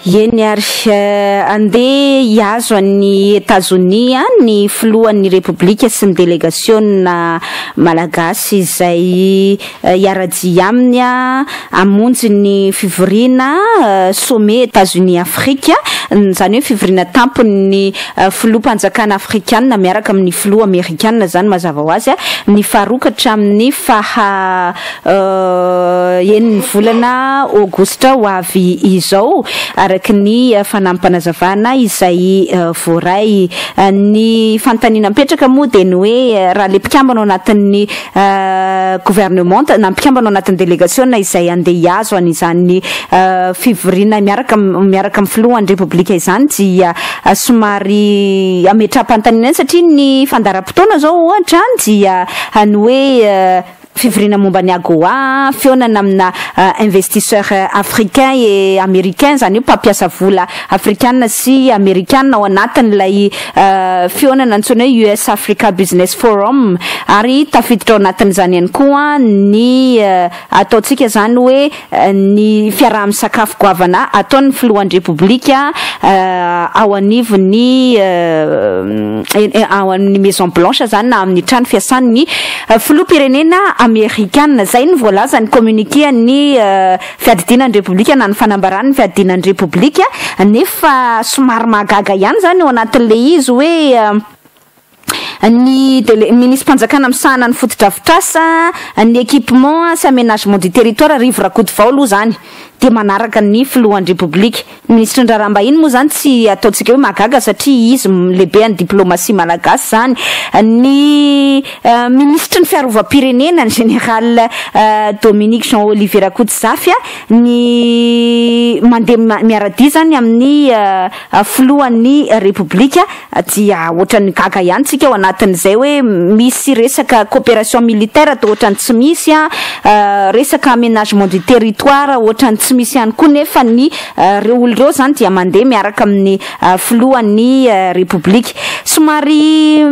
Eny ary andeha hiazo any États-Unis ny filohan'ny Repoblika sy ny délégation malagasy izay hiaradia aminy hamonjy ny fivoriana sommet États-Unis Afrique, zany hoe fivoriana tampony filoha-mpanjakana afrikana miaraka amin'ny filoha amerikana zany mazava ho azy ny faharokatra amin'ny eniny volana aogositra ho avy izao araky ny fanampanazavana izay voaray ny fanontaniana mipetraka moa dia ny hoe raha le mpikambana ao anatin'ny gouvernement na mpikambana ao anatin'ny délégation izay andeha hiazo an'izany fivoriana miaraka amin'ny filohan'ny repoblika izany dia somary ametra-panontaniana satria ny fandaram-potoana zao ohatra dia ny hoe fivoriana momba ny AGOA, fionana amina investisseur africain et américain, zany mpampiasa vola afrikana sy amerikana ao anatin'ilay fionana antsoina hoe US Africa Business Forum, ary tafiditra ao anatin'izany ihany koa ny ataotsika zany hoe ny fiaraha-misakafo goavana ataon'ny filohan'ny repoblika ao anivon'ny ao amin'ny Maison Blanche zany na amin'ny trano fiasan'ny filoha-pirenena amerikana. Zay ny voalaza ny communiqué ny fiadidinan'ny repoblika na ny fanambarany fiadidinan'ny repoblika, nefa somary mahagaga ihany zany ao anatin'le izy hoe ny ministre-mpanjakana misahana ny fotodrafitrasa ny équipement sy aménagement du territoire Rivo Rakotovao aloha zany dia manaraka ny filohan'ny repoblika. Ministre Ndrarambahiny moa zany tsy ataotsika hoe mahagaga satria izy lehibe any diplomatie malagasy zany. Ny ministre ny fiarovam-pirenena ny général Dominique Jean-Olivier Rakotovafy ny mandeha miaradia zany amin'ny filohan'ny repoblika dia ohatran'ny gaga ihany tsika ao anatin'izay hoe misy resaka coopération militaire atao ohatran'ny tsy misy resaka aménagement du territoire ohatran'ny tsy misy ihany koa nefa ny reo olo reo zany dia mandeha miaraka amin'ny filohan'ny repoblika. Somary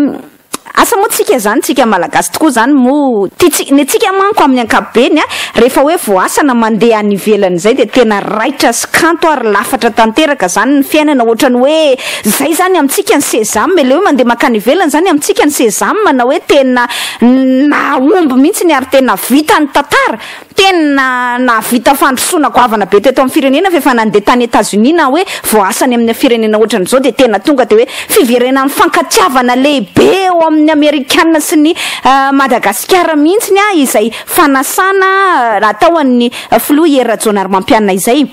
asa moa tsika zany tsika malagasy tokoa zany mo ny tsika manko amin'ny ankapobeny rehefa hoe voasana mandeha any ivelany zay dia tena raitra sy kanto ary lafatra tanteraka zany ny fiainana ohatrany hoe zay zany amintsika ny sésame le hoe mandeha makany ivelany zany amintsika ny sésame na hoe tena naomby mihitsy ny ary tena vita ny tantara, tena navita fandrosoana goavana be teto amin'ny firenena fa efa nandeha tany États-Unis na hoe voasany amin'ny firenena ohatran'izao dia tena tonga dia hoe fiverenan'ny fankatiavana lehibe eo amin'ny amerikana sy ny Madagasikara mihitsy izay fanasana atao an'ny filoha Pierre Rajonary izay.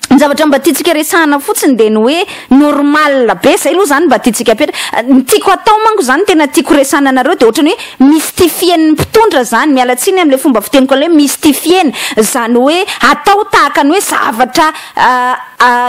Ny zavatra mba tiantsika resahana fotsiny dia ny hoe normal be zay aloha zany mba tiantsika petra ny tiako atao manko zany tena tiako resahana anareo dia ohatrany hoe mystifien'ny mpitondra zany mialatsiny amin'ilay fomba fiteniko ilay mystifieny zany hoe atao tahaka ny hoe zavatra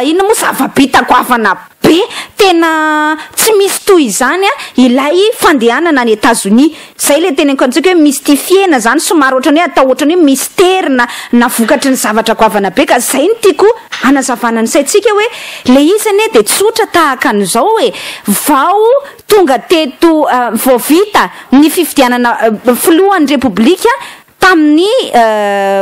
inona moa zava-bita goavana be tena tsy misy toy izany ilay fandehanana any États-Unis. Zay le teneniko antsika hoe mystifiena zany somary ohatrany hoe atao ohatrany hoe mystère na vokatry ny zavatra goavana be ka zay ny tiako anazavana ny saintsika hoe le izy ane dia tsotra tahaka an'izao hoe vao tonga teto vao vita ny fifidianana filohan'ny repoblika tamin'ny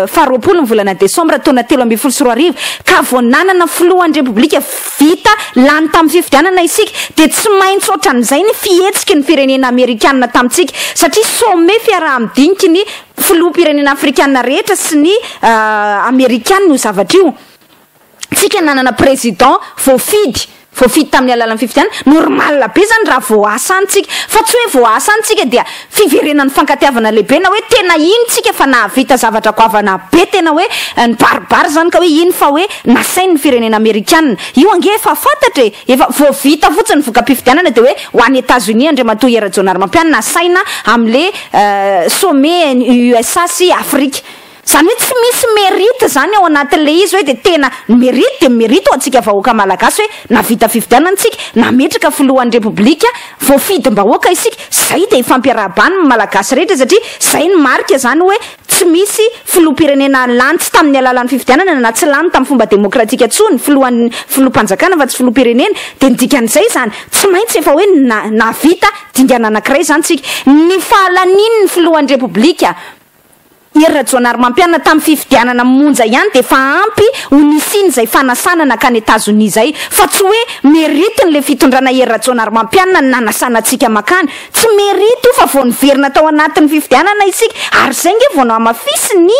faharoapolo ny volana desambra taona 2013 ka vao nanana filohan'ny repoblika vita lany tamin'ny fifidianana isika dia tsy maintsy ohatran'izay ny fihetsiky ny firenena amerikana tamintsika satria sommet fiaraha-midiniky ny filoha-pirenena afrikana rehetra sy ny amerikana no zavatra io. Tsika nanana président voafidy tamin'ny alalan'ny fifidianana normal be zany raha voasa antsika fa tsy hoe voasa antsika dia fiverenan'ny fankatiavana lehibe na hoe tena iny tsika fa nahavita zavatra goavana be tena hoe ny baribary zany ka hoe iny fa hoe nasainy ny firenena amerikana io ange efa fantatra efa voavita fotsiny voka-pifidianana dia hoe ho any États-Unis Andriamatoa Pierre Rajonary nasaina amin'le sommet USA sy Afrika. Zany hoe tsy misy mérite zany ao anatin'le izy hoe dia tena mérite ho antsika vahoaka malagasy hoe navita fifidianana antsika nametraka filohan'ny repoblika voafidim-bahoaka isika zay dia ifampiarahaba-ny malagasy rehetra satria zay ny marika zany hoe tsy misy filoha-pirenena lantsy tamin'ny alalan'ny fifidianana na tsy lany tamin'ny fomba demokratika tsony filoha-mpanjakana fa tsy filoha-pirenena dia ny dikan'izay zany tsy maintsy efa hoe navita dingana anankiray zany tsika ny fahalaniny ny filohan'ny repoblika Ery Rajoelina tamin'ny fifidianana monja ihany de fa ampy ho nisiny zay fanasanana ka ny États-Unis zay fa tsy hoe mérite le fitondrana Ery Rajoelina nanasana antsika makany tsy mérite fa vao niverina tao anatin'ny fifidianana isika ary zay nge vao namafisy ny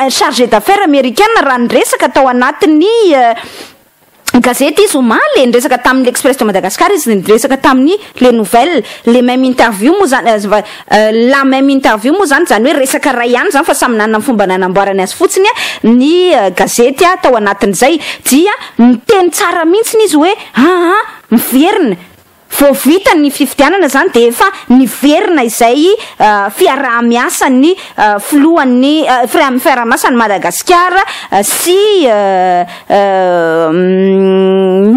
chargé d'affaires américaine raha niresaka tao anatin'ny gazety izy omaly niresaka tamin'ny l'Express de Madagascar izy niresaka tamin'ny les nouvelles les même interview moa zany la même interview moa zany hoe resaka ray ihany zany fa samy nanana fomba nanamboarany azy fotsiny ny gazety tao anatin'izay dia miteny tsara mihitsy izy hoe miverina vao vita ny fifidianana zany de efa niverina izay fiaraha-miasa ny filohan'ny fiaraha-miasa ny Madagasikara sy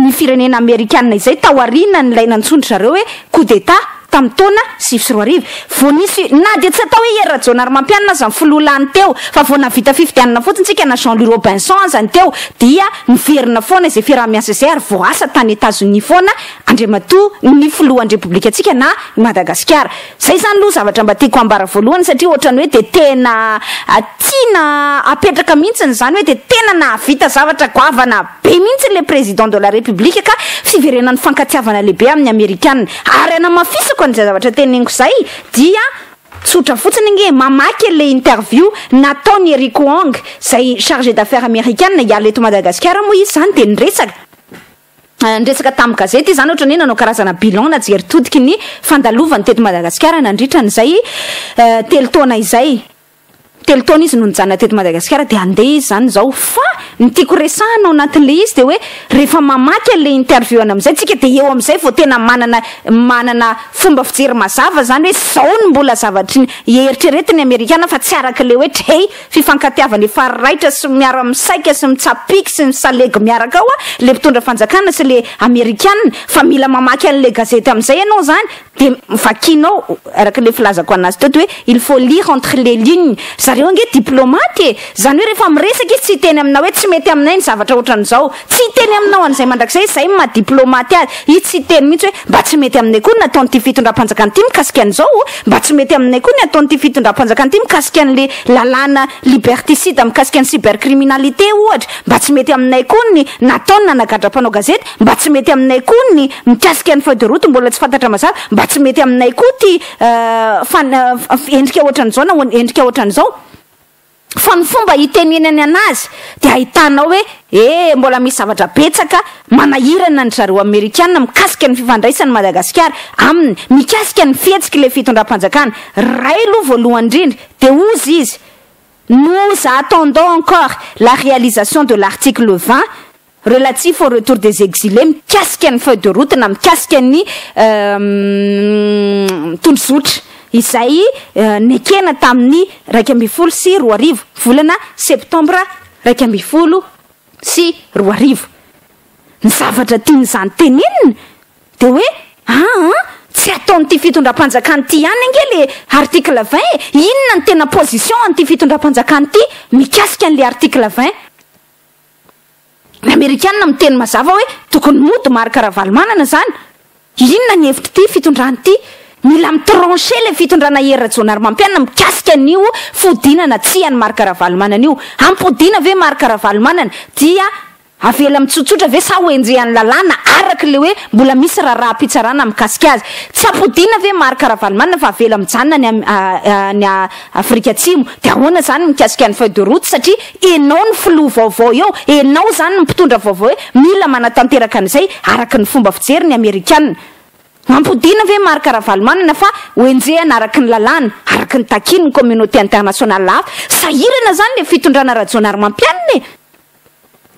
ny firenena amerikanina izay tao aoriana nilay nantsondry zareo hoe coup d'état tamin'ny taona 2010 vao nisy na de tsy atao hoe Ery Rajoelina zany filohalany teo fa vao navita fifidianana fotsiny tsika na Jean-Louis Robinson zany teo dia niverina foana izay fiaraha-miasa izay ary vao asa tany États-Unis foana Andriamatoa ny filohan'ny republika antsika na Madagasikara zay zany aloha zavatra mba tiako ambara voalohany satria ohatrany hoe de tena tiana apetraka mihitsy zany hoe de tena nahavita zavatra goavana be mihitsy le président de la république ka fiverenan'ny fankatiavana lehibe amin'ny amerikanina ary anamafisako an'izay zavatra teneniko zay dia tsotra fotsiny nge mamaky le interview nataony Eric Wong zay chargé d'affaires américaine iala eto Madagasikara moa izy zany de niresaka tamin'ny gazety zany ohatrany hoe nanao karazana bilan na jeritodiky ny fandalovany teto Madagasikara nandritra n'izay telo taona izay telo taona izy no nijanona teto Madagasikara de andeha izy zany zao fa ny tiako resahana ao anatin'le izy de hoe rehefa mamaky le interview ana amizay tsika de eo amizay vao tena manana fomba fijery mazava zany hoe zao ny mbola zavatry eritreretiny amerikana fa tsy araka le hoe trey fifankatiavany fariraitra sy miara misaika sy mitsapiky sy misalego miaraka ao le mpitondra fanjakana sy le amerikana fa mila mamaky an'le gazety amizay ianao zany de vakinao araka le filazako anazy teto hoe il faut lire entre les lignes zareo nge diplomate zany hoe rehefa miresaka izy tsy teny aminao hoe tsy mety aminay ny zavatra ohatran'izao tsy teny aminao an'izay mandrakizay zay mahadiplomate azy izy tsy teny mihitsy hoe mba tsy mety aminay koa ny ataonyty fitondram-panjakana ty mikasika an'izao mba tsy mety aminay koa ny ataonyty fitondram-panjakana ty mikasika an'le lalàna liberticide mikasika ny cybercriminalité ohatra mba tsy mety aminay koa ny nataony nanagadra-panao gazety mba tsy mety aminay koa ny mikasika ny feuille de route mbola tsy fantatra mazava mba tsy mety aminay koa ty endrika ohatran'izao na endrika ohatran'izao fa ny fomba hitenenany anazy de ahitanao hoe mbola misy zavatra betsaka manahirana ny zareo amerikana mikasika ny fifandraisany Madagasikara aminy mikasika ny fihetsiky le fitondram-panjakana ray aloha voalohany indrindra de ozy izy nous attendons encore la réalisation de l'article 20 relatif au retour des exilés mikasika ny feuille de route na mikasika ny tondrozotra izay nekena tamin'ny 2010 volana septambra 2010 ny zavatra tiany zany tenenina de hoe tsy ataonyty fitondram-panjakana ty ihany ange le article 20 inona ny tena position an'ty fitondram-panjakana ty mikasika an'le article 20 ny amerikanina miteny mazava hoe tokony mody marika ravalomanana zany inona ny hevitra ty fitondrany ty mila mitranché le fitondrana Ery Rajoelina mikasika an'io fodinana tsy any marika ravalomanana io ampodina ve marika ravalomanana dia avela mitsotsotra ve sa hoenjehan'ny lalàna araka le hoe mbola misy raha-pitsarana mikasika azy tsy ampodina ve marika ravalomanana fa avela mijanona ny Afrika Atsimo de ahoana zany mikasika ny feuille de route satria enao ny filoha vaovao eo enao zany ny mpitondra vaovao hoe mila manatanteraka an'izay araka ny fomba fijery ny amerikanina mampodina ve marika ravalomanana fa hoenjehana araka ny lalàna araka ny takiny ny communauté internationale hafa sahirana zany le fitondrana Rajoelina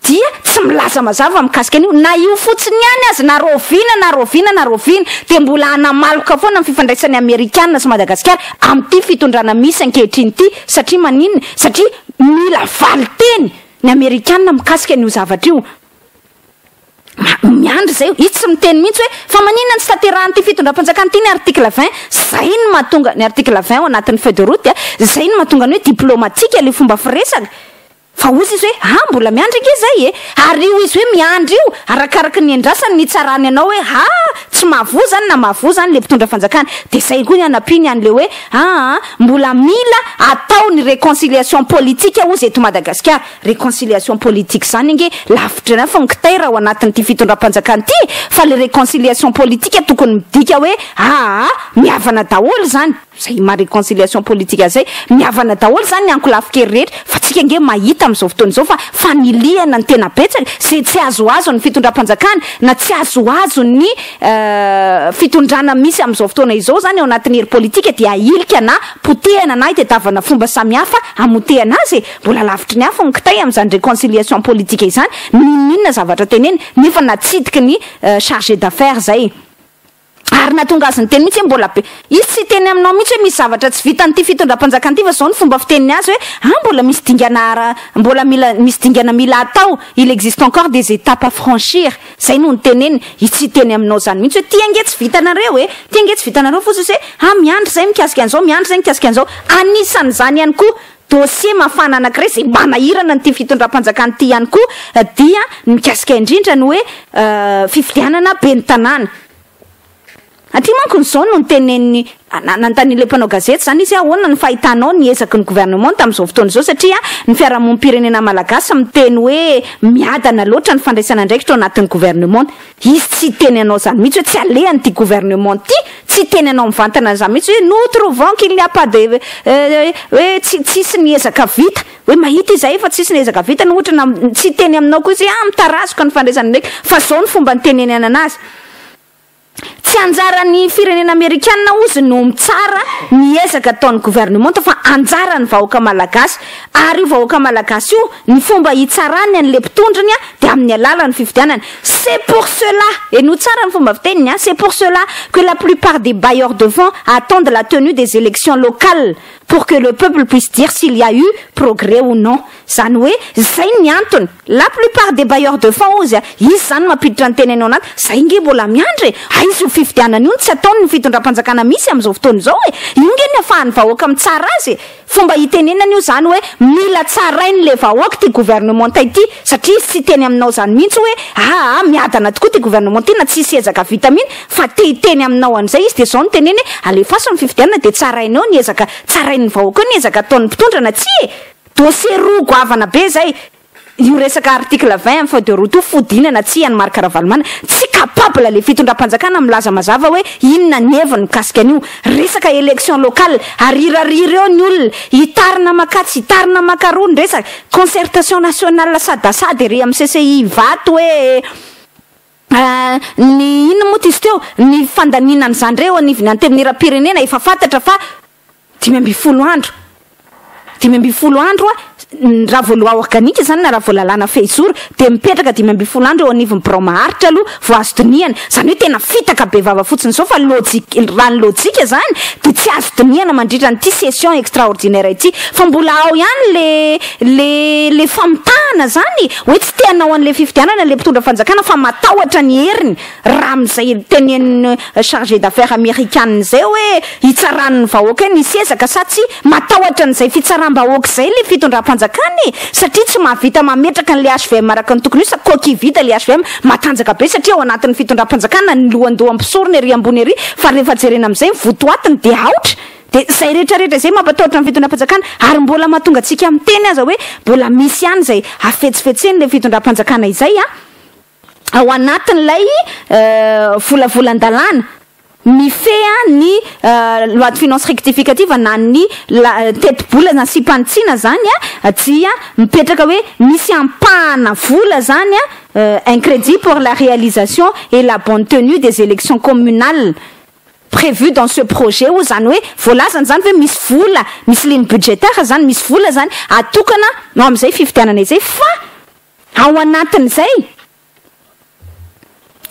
dia tsy milaza mazava mikasika an'io na io fotsiny ihany azy na roviana de mbola anamaloka foana ny fifandraisan'ny amerikanina sy Madagasikara amin'ity fitondrana misy ankehitriny ty satria maninona satria mila valy teny ny amerikanina mikasika an'io zavatra io miandry zay izy tsy miteny mihitsy hoe fa maninona ny staterahan'ty fitondram-panjakana ty ny article 20 zay ny mahatonga ny article 20 ao anatin'ny feuille de route zay ny mahatonga ny hoe diplomatique le fomba firesaka fa ozy izy hoe mbola miandry ake zay ary io izy hoe miandry io arakaraky ny andrasany ny tsarany anao hoe tsy mahavo zany na mahavo zany le mpitondra fanjakana de zay koa ny anapiny an'le hoe mbola mila atao ny réconciliation politique ozy eto Madagasikara réconciliation politique zany nge lavitra na fonkitay raha ao anatin'ity fitondram-panjakana ty fa le réconciliation politique tokony midika hoe miavana daholo zany zay réconciliation politique zay miavana daholo zany ny ankolafika rehetra fa tsika nge mahita am'izao fotoana izao fa faniliana ny tena betsaka zay tsy azoazo ny fitondram-panjakana na tsy azoazo ny fitondrana misy am'izao fotoana izao zany ao anatin'ny hery politika dia ailika na potehana na itadiavana fomba samihafa amotehana azy mbola lavitry ny hafa nkitay am'izany réconciliation politique izany ninona zavatra teneny nefa natsidiky ny chargé d'affaires zay ary natonga azy ny teny mihitsy mbola be izy tsy teny aminao mihitsy hoe misy zavatra tsy vitan'ity fitondram-panjakana ty fa zao ny fomba fiteniny azy hoe mbola misy dingana mbola misy dingana mila atao il existe encore des étapes à franchir zay no ny teneny izy tsy teny aminao zany mihitsy hoe tia nge tsy vitanareo tia nge tsy vitanareo fotsy hoe miandry zay mikasika an'izao miandry zay mikasika an'izao anisan'izany ihany koa dossier mafana anankiray zay manahirana nyty fitondram-panjakana ty ihany koa dia mikasika indrindra ny hoe fifidianana be ny tanàna aty manko nyzao no nyteneniny nantani'le mpanao gazety zany izy ahoana ny fahitanao ny ezaky ny gouvernement tam'izao fotoana izao satria ny fiarahamonimpirenena malagasy miteny hoe miadana loatra ny fandraisana ndraikitra ao anatin'ny gouvernement izy tsy teny anao zany mihitsy hoe tsy alehany ty gouvernement ty tsy teny anao mivantana zany mihitsy hoe nous trouvons qu'il n'y a pas de hoe tsisy ny ezaka vita hoe mahita izay fa tsisy ny ezaka vita ny ohatra tsy teny aminao koa izy mitarasoka ny fandraisana ndraiky fa zao ny fomba nytenenana anazy tsy anjara ny firenena amerikanina ozy no mitsara ny ezaka ataon'ny gouvernement fa anjara ny vahoaka malagasy ary io vahoaka malagasy io ny fomba hitsarany an'le mpitondrany de amin'ny alalan'ny fifidianana c'est pour cela et nous tsara ny fomba fiteniny c'est pour cela que la plupart des bailleurs de fonds attendent la tenue des élections locales pour que le peuple puisse dire s'il y a eu progrès ou non zany hoe zay ny antony la plupart des bailleurs de fonds ozy izy zany mampiditra ny tenenao anaty zay nge mbola miandry izy ho fifidianana io tsy ataony ny fitondram-panjakana misy am'izao fotoana izao io nge ny afahan'ny vahoaka mitsara azy fomba hitenenana io zany hoe mila tsarainy le vahoaka ty gouvernement ity satria izy tsy teny aminao zany mihitsy hoe miadana tokoa ty gouvernement ty na tsisy ezaka vita mihiny fa te hiteny aminao an'izay izy de zao ny teneny alefaso ny fifidianana de tsarainao ny ezaka tsarain'ny vahoaka ny ezaka ataon'ny mpitondrana tsy dossier roa goavana be zay io resaka article 20 amin'ny feuille de route fodinana tsy any Marc Ravalomanana tsy capable le fitondram-panjakana milaza mazava hoe inona ny heviny mikasika an'io resaka élection locale arirariry eo ny olona hitarina makatsy hitarina makarony resaka concertation nationale sadasady ry amin'ny CCI vato hoe ny ino moa izy teo ny fandaninana zany reo anivony anteminiram-pirenena efa fantatra fa 12 andro raha voaloha organique zany na raha voalalana fejoro de mipetraka 12 andro eo anivon'ny bromaharitra aloha vo azo diniana zany hoe tena fitaka be vava fotsiny zao fa raha ny lojika zany de tsy azo diniana mandritra nyty session extraordinaire ity fa mbola ao ihany le famitahana zany hoe tsy teanao an'le fifidianana le mpitondra fanjakana fa matahotra ny heriny raha am'izay tenen'ny chargé d'affaires américaine zay hoe hitsaran'ny vahoaka ny sezaka sa tsy matahotra n'izay fitsaram-bahoaka zay le fitondram-panjakana satria tsy mahavita mametraka n'le HVM araka ny tokony io sa koky vita le HVM matanjaka be satria ao anatin'ny fitondram-panjakana ny lohandoha ampisorony ery ambony ery fa rehefa jerena am'izay votoatiny de aotra de zay rehetrarehetra zay mampatahotra ny fitondram-panjakana ary mbola mahatonga atsika amin'ny teny aza hoe mbola misy ihany zay afetsifetseny le fitondram-panjakana izay ao anatin'ilay volavolan-dalàna mifea ny loi de finance rectificative na ny teti-bola na sipantsina zany dia mipetraka hoe misy ampahana vola zany un crédit pour la réalisation et la bonne tenue des élections communales prévu dans ce projet ou zany hoe voalazany zany hoe misy vola misy ligne budgétaire zany misy vola zany atokana no am'izay fifidianana izay fa ao anatin'izay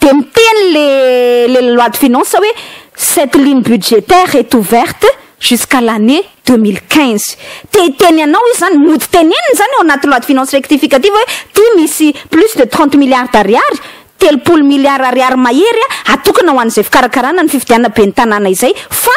de miteny le loi de finance hoe cette ligne budgétaire est ouverte jusqu'à l'année 2015 te teny anao izy zany mody teneniny zany ao anaty loi de finance rectificative hoe ty misy plus de 30 milliards d'ariary 30 milliards ariary mahery atokana ho an'izay fikarakarana ny fifidianana be ny tanàna izay fa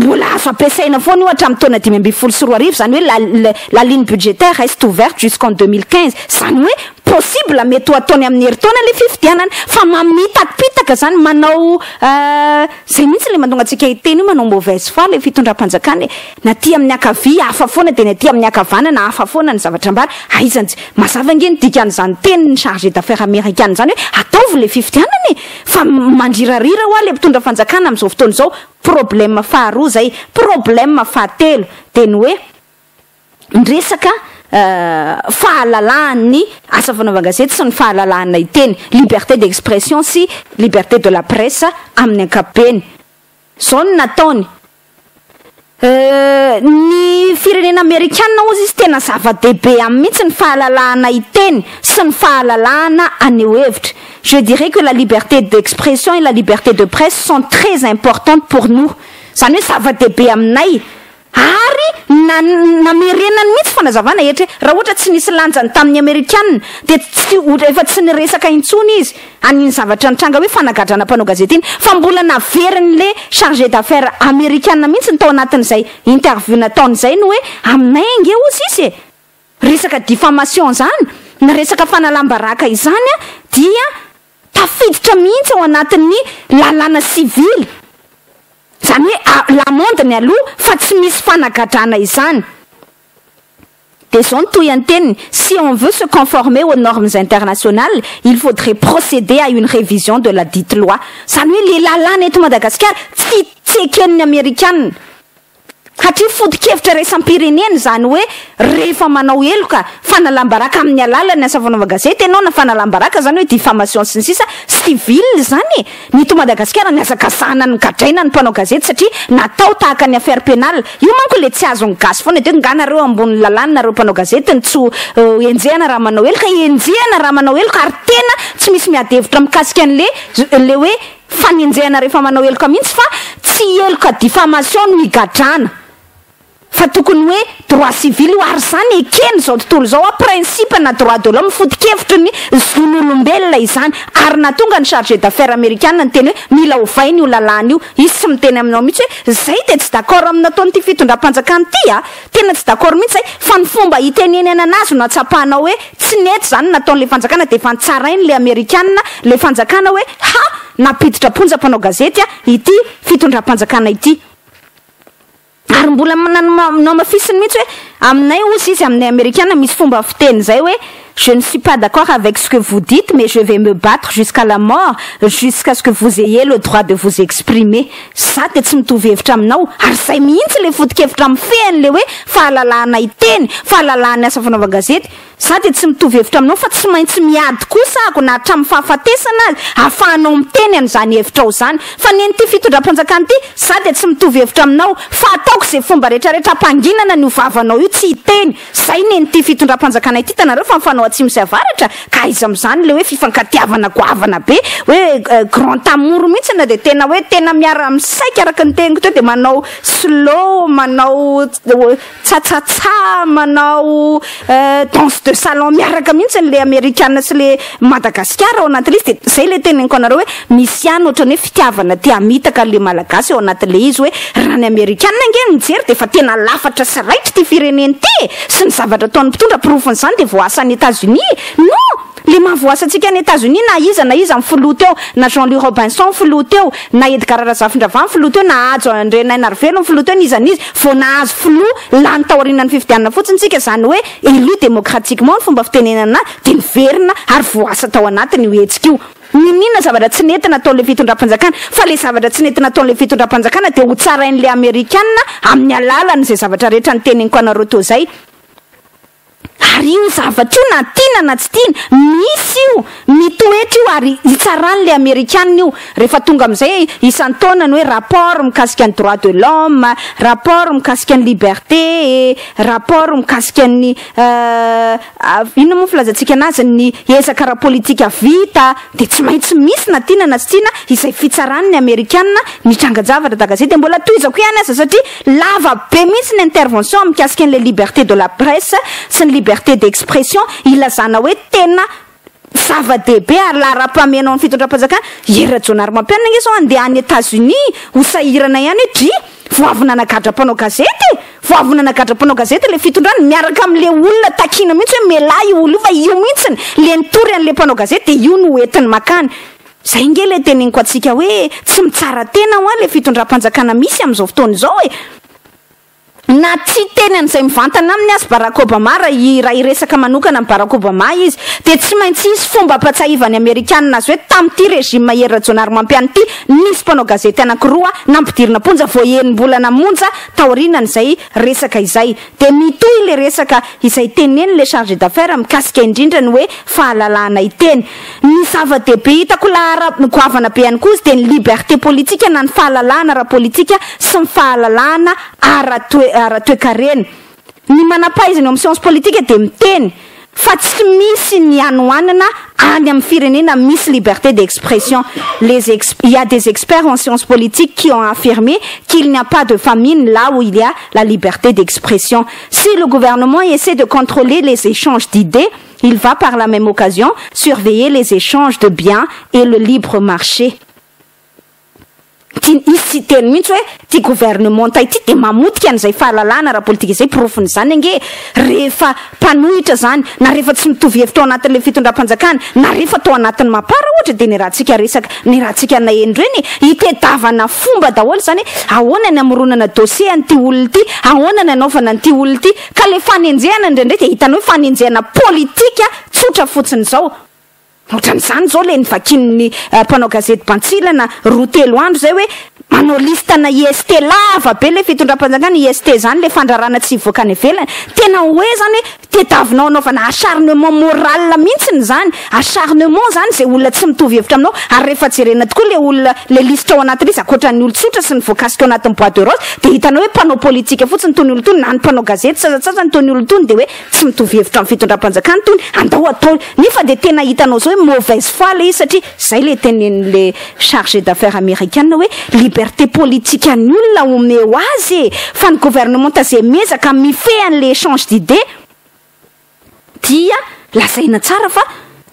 mbola azo ampiasaina foana io hatramin'ny taona 2024 zany hoe la ligne budgétaire reste ouverte jusqu'en 2015 zany hoe possible mety ho ataony amin'ny herintaona le fifidianana fa mamitapitaka zany manao zay mihitsy le mahatonga antsika hiteny io manao mauvaise foi le fitondram-panjakana na ty amin'ny akavia hafa foana de na ty amin'ny akavanana hafa foana ny zavatra ambara aizany mazava nge ny dikan'izany teny ny chargé d'affaires américaine zany hoe ataovy le fifidianana fa mandrirarira hoa le mpitondra fanjakana amin'izao fotoana izao problème faharoa zay problème fahatelo de ny hoe ndresaka fahalalahany asa fanaovana gazety sy ny fahalalahana iteny liberté d'expression sy liberté de la presse amin'ny ankapobeny zao ny nataony ny firenena amerikanina ozy izy tena zava-dehibe amin'ny mihitsy ny fahalalahana iteny sy ny fahalalahana aneho hevitra. Je dirais que la liberté d'expression et la liberté de presse sont très importantes pour nous. Zany hoe zava-dehibe aminay ary namerenany mihitsy fanazavana etra raha ohatra tsy nisy lanjany tamin'ny amerikanina de tsy efa tsy niresaka intsony izy aniny zavatra nitranga hoe fanagadrana mpanao gazety iny fa mbola naveriny le chargé d'affaires amerikanina mihitsy ny tao anatin'izay interview nataony zay no hoe aminay nge ozy izy resaka diffamation zany na resaka fanalambaraka izany dia tafiditra mihitsy ao anatin'ny lalàna civile zany hoe lamondany aloha fa tsy misy fanagadrana izany de zao toy anteniny si on veut se conformer aux normes internationales il faudrait procéder à une révision de la dite loi zany hoe le lalàna eto Madagasikara tsy tseken'ny amerikanina satria fodi-kevitra raisam-pirenena zany hoe rehefa manao eloka fanalambaraka amin'ny alalany asa fanaovana gazety ianao na fanalambaraka zany hoe diffamation sy ny sisa civile zany ny to Madagasikara ny azakazana ny gadraina ny mpanao gazety satria natao tahaka ny affaire pénale io manko le tsy azony gasy foana de nganareo ambony lalàna nareo mpanao gazety ny tsy enjehana raha manao eloka enjehana raha manao eloka ary tena tsy misy miadevitra mikasika an'le hoe fanenjehana rehefa manao eloka mihitsy fa tsy eloka diffamation no higadrana fa tokony hoe droit civil ho ary zany ekeny zao tontolo zao a principe na droit de l'homme fodi-kevitra ny zon'olombelona izany ary natonga ny chargé d'affaires américaine ny teny hoe mila ovainy io lalàna io izy tsy miteny aminao mihitsy hoe zay de tsy d'accord aminataony ty fitondram-panjakana ty tena tsy d'accord mihitsy zay fa ny fomba hitenenena anazy no atsapahanao hoe tsy nety zany nataon'le fanjakana de efa nitsarainy le américaine le fanjakana hoe napiditra ponja mpanao gazety ity fitondram-panjakana ity ary mbola manao mafisiny mihitsy hoe aminay ozy izy amin'ny américaine misy fomba fiteny zay hoe je ne suis pas d'accord avec ce que vous dites mais je vais me battre jusqu'à la mort jusqu'à ce que vous ayez le droit de vous exprimer ça de tsy mitovy hevitra aminao ary zay mihitsy le fodi-kevitra amin'ny fehany le hoe fahalalahana iteny fahalalahana asa fanaovana gazety ça de tsy mitovy hevitra aminao fa tsy maintsy miady kosa ako na hatramin'ny fahafatesana azy ahafahanao miteny an'izany hevitrao zany fa neny ty fitondram-panjakana ty ça de tsy mitovy hevitra aminao fa ataoko zay fomba rehetrarehetra ampanginana ny ovavanao io tsy hiteny zay neny ty fitondram-panjakana ity tanareo fa mifanao atsimo sy avaratra ka izy am'izany le hoe fifankatiavana goavana be hoe grand amour mihitsy na de tena hoe tena miara misaika araka ny teniko teo de manao slow manao tsatsatsa manao danse de salon miaraka mihitsy le américaine sy le Madagasikara ao anatin'izy de zay le teneniko anareo hoe misy ihany ohatrany hoe fitiavana ty amitaka le malagasy ao anatin'le izy hoe raha ny américaine nge mijery de fa tena lafatra sy raitra ty fireneny ty sy ny zavatra ataon'ny mpitondra profony zany de voasan'ny États-Unis non le mahavoasantsika ny États-Unis na iza amin'ny filoha teo na Jean-Louis Robinson filoha teo na Edgar Razafindravà filoha teo na Ajo André Nainarvelo filoha teo nizanizy vao nahazo filoha lany taorianany fifidianana fotsiny tsika zany hoe élu démocratiquement ny fomba fitenenana de niverina ary voasa tao anatiny io hetsika io ninina zavatra tsy nety nataon'le fitondram-panjakana fa le zavatra tsy nety nataon'le fitondram-panjakana de ho tsarain'le américaine amin'ny alalany zay zavatra rehetra ny teneniko anareo teo zay ary io zavatra io na tiana na tsy tiana misy io mitoetra io ary itsaran'le américaine io rehefa tonga amin'izay isan-taonany hoe rapport mikasika ny droit de l'homme rapport mikasika ny liberté rapport mikasika ny ino moa filazantsika anazy ny ezaka raha politika vita de tsy maintsy misy na tiana na tsy tiana izay fitsaran'ny américaine nitranga-javatra tagazety mbola toizako ihany aza satria lava be mihitsy ny intervention mikasika an'le liberté de la presse sy ny liberté d'expression ilazana hoe tena zava-dehibe ary lara-pamenao ny fitondram-panjakana era-jonary mampianana nge zao andeha any États-Unis ho sahirana ihany hoe dry voavina nagadrapanao gazety voavina nagadrapanao gazety le fitondrany miaraka am'le olona takina mihitsy hoe melahy olo fa io mihitsiny le nitory an'le mpanao gazety de io no entiny makany zay nge le teniniko atsika hoe tsy mitsara tena ho a le fitondram-panjakana misy am'izao fotoana izao e na tsy teny an'izay mivantana aminy azy Barack Obama raha iresaka manokana amin'ny Barack Obama izy de tsy maintsy isy fomba ampatsahivany Amerikanina azy hoe tam'ty régime Era-Jonary Mampiany ty nisy mpanao gazety anankiroa nampidirina ponja vo enim-bolana monja taorinan'izay resaka izay de mitohy le resaka izay teneny le chargé d'affaires mikasika indrindra ny hoe fahalalana iteny ny zava-dehibe hitako lahara goavana be ihany koa izy de ny liberté politique na ny fahalalana ara politika sy ny fahalalana ara-toekarena ny manapaizany amin'ny science politique de miteny fa tsy misy ny anoanana any amin'ny firenena misy liberté d'expression il y a des experts en sciences politiques qui ont affirmé qu'il n'y a pas de famine là où il y a la liberté d'expression. Si le gouvernement essaie de contrôler les échanges d'idées, il va par la même occasion surveiller les échanges de biens et le libre marché. Ici teny mihitsy hoe ty gouvernement ity de mamotika an'izay fahalalana raha politika izay profiny zany ange rehefa mpanohitra zany na rehefa tsy mitovy hevitra ao anatin'le fitondram-panjakana na rehefa atao anatin'ny mapara ohatra de ny rahantsika resaka ny rahantsika nahendro eny hitedavana fomba daholo zany ahoana ny amoronana dossier an'ity olona ty ahoana ny anaovana an'ity olona ty ka le fanenjehana indraindray de hitanao hoe fanenjehana politika tsotra fotsiny zao ohatran'izany zao le nivakin'ny mpanao gazety Bantsilana roa telo andro zay hoe manao listana IST lava be le fitondram-panjakana IST zany le fandrarana tsy voaka any ivelany tena hoe zany tediavinao anaovana acharnement moral mihitsiny zany acharnement zany zay olona tsy mitovy hevitra aminao ary rehefa jerena tokoa le olona le liste ao anatin'izy akoatran'ny olo tsotra sy ny voakasika ao anatin'ny bois de rose de hitanao hoe mpanao politika fotsiny tony olo tony na ny mpanao gazety sasatsasany tony olo tony de hoe tsy mitovy hevitra amin'ny fitondram-panjakana tony andao atao nefa de tena hitanao zao hoe mauvaise foi le izy satria zay le tenen'le chargé d'affaires américaine hoe liberté politique any olona omeo azy fa ny gouvernement tazay mezaka mifehy an'le échange d'idées dia lazaina tsara fa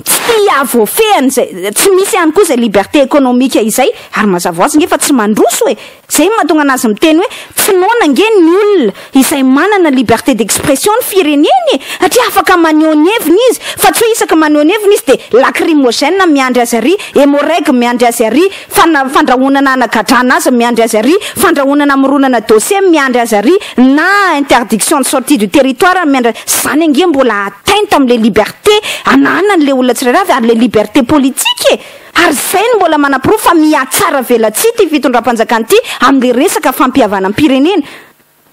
tsy avofehany zay tsy misy ihany koa zay liberté économique izay ary mazava hoazy nge fa tsy mandroso e zay mahatonga anazy miteny hoe tsy nona nge ny olona izay manana liberté d'expression ny fireneny satria afaka maneonheviny izy fa tsy hoe isaka maneonheviny izy de lacrymogène miandry azy ary hémorrague miandry azy ary fandrahonana anagadrana azy miandry azy ary fandrahonana amoronana dossier miandry azy ary na interdiction de sortie du territoire miandry zany ange mbola atteinte am'le liberté ananany le olona tsirairavy ary le liberté politique ary zay ny mbola manapiro fa miatsara velatsy ty fitondram-panjakana ty am'le resaka fampihavana am-pirenena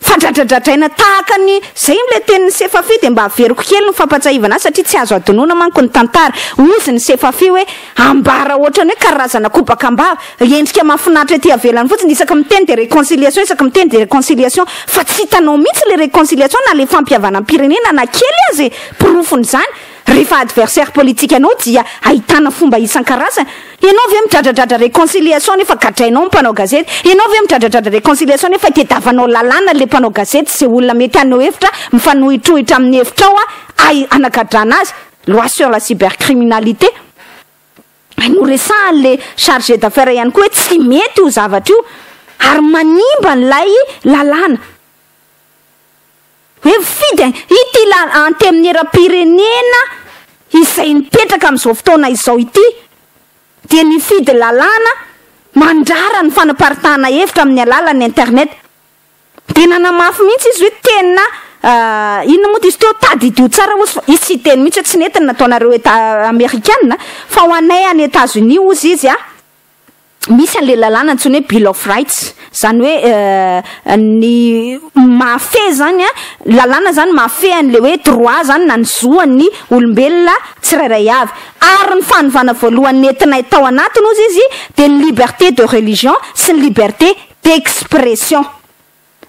fandradradradraina tahaka ny zay le tenin'ny sefafi de mba averiko kely ny fampatsahivana satria tsy azo adonona manko ny tantara ozy ny sefafi hoe ambara ohatrany hoe karazana kobakambava endrika mahafinaritra ty avelany fotsiny isaka miteny de réconciliation isaka miteny de réconciliation fa tsy hitanao mihitsy le réconciliation na le fampihavana am-pirenena na kely azy pirofony zany rehefa adversaire politique anao dia ahitana fomba isan-karazany ianao ve midradradradra réconciliation nefa gadrainao mpanao gazety ianao ve midradradradra réconciliation nefa itedavanao lalàna le mpanao gazety zay olona mety anao hevitra mifanohitrohitra amin'ny hevitra ao anagadrana azy loi sur la cybercriminalité no resan'le chargé d'affaires ihany koa hoe tsy mety ho zavatra io ary manimba nylay lalàna hoe fidy ity antemin'ny era-pirenena izay nipetraka am'izao fotoana izao ity dia nifidy lalàna mandrara ny fanaparitahana hevitra amin'ny alalan'ny internet dia nanamafy mihitsy izy hoe tena inona moa izy teo tady idio tsara ozy fa izy tsy teny mihitsy hoe tsy netiny nataonareo amerikanina fa ho anay any États-Unis ozy izy misy an'le lalàna antsony hoe Bill of Rights zany hoe ny mafe zany lalàna zany mafe an'le hoe droit zany na ny zoan'ny olombelona tsirairay avy ary ny fanovana voalohany entinay tao anatiny ozy izy de ny liberté de religion sy ny liberté d'expression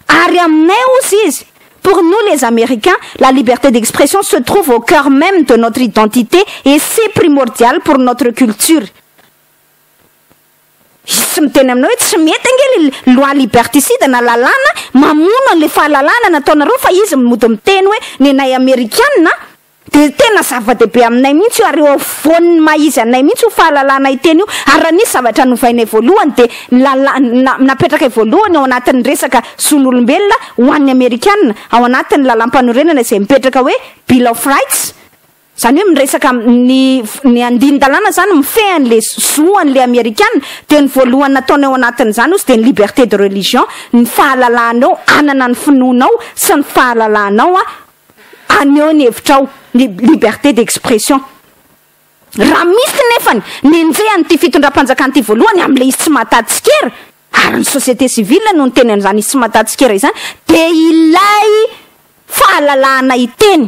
ary aminay ozy izy pour nous les Américains, la liberté d'expression se trouve au cœur même de notre identité et c'est primordial pour notre culture. Tsy miteny aminao hoe tsy mety ange loi liberticide na lalàna mamono an'le fahalalàna nataonareo fa izy mody miteny hoe ny anay amerikanina de tena zava-dehibe aminay mihitsy io, ary eo afovoan'ny maizy anay mihitsy ho fahalalana iteny io. Ary raha nisy zavatra novainay voalohany de napetraka voalohany ao anatin'ny resaka zon'olombelona ho an'ny Amerikanina, ao anatin'ny lalam-panorenana izay mipetraka hoe Bill of Rights. Zany hoe miresaka ny andin-dalàna zany mifehy an'le zoan'le Amerikanina, de ny voalohany nataony ao anatin'izany ozy de ny liberté de religion, ny fahalalanao, anana ny finoanao sy ny fahalalanao aneo ny hevitrao, ny liberté d'expression. Raha misy nefany nenjehany ty fitondram-panjakana ty voalohany am'le izy tsy mahataditsikera, ary ny société civile no ny teny an'izany izy tsy mahataditsikera izany, de ilay fahalalana iteny.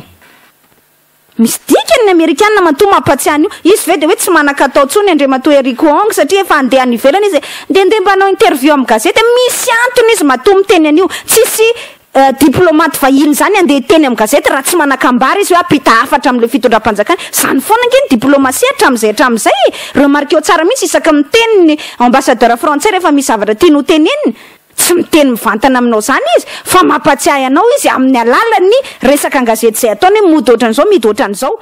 Misy dikany ny Amerikanina matoa mampatsiahany io. Izy ve de hoe tsy manan-katao tsony Andriamatoa Eric Hong satria efa andeha any ivelany izy de mbanao interview amin'ny gazety, misy antony izy matoa miteny an'io. Tsisy diplomate vahiny zany andeha teny amin'ny gazety raha tsy manan-kambara izy hoe apita hafatra am'le fitondram-panjakana. Zany foana angeny diplomasia hatram'izay remarqueo tsara mihitsy isaky miteny ny ambassadeur français rehefa misy zavatra tiany ho teneniny, tsy miteny mivantana aminao zany izy, fa mampatsiahy anao izy amin'ny alalan'ny resaka gazety zay ataony hoe mody ohatran'izao, midy ohatran'izao.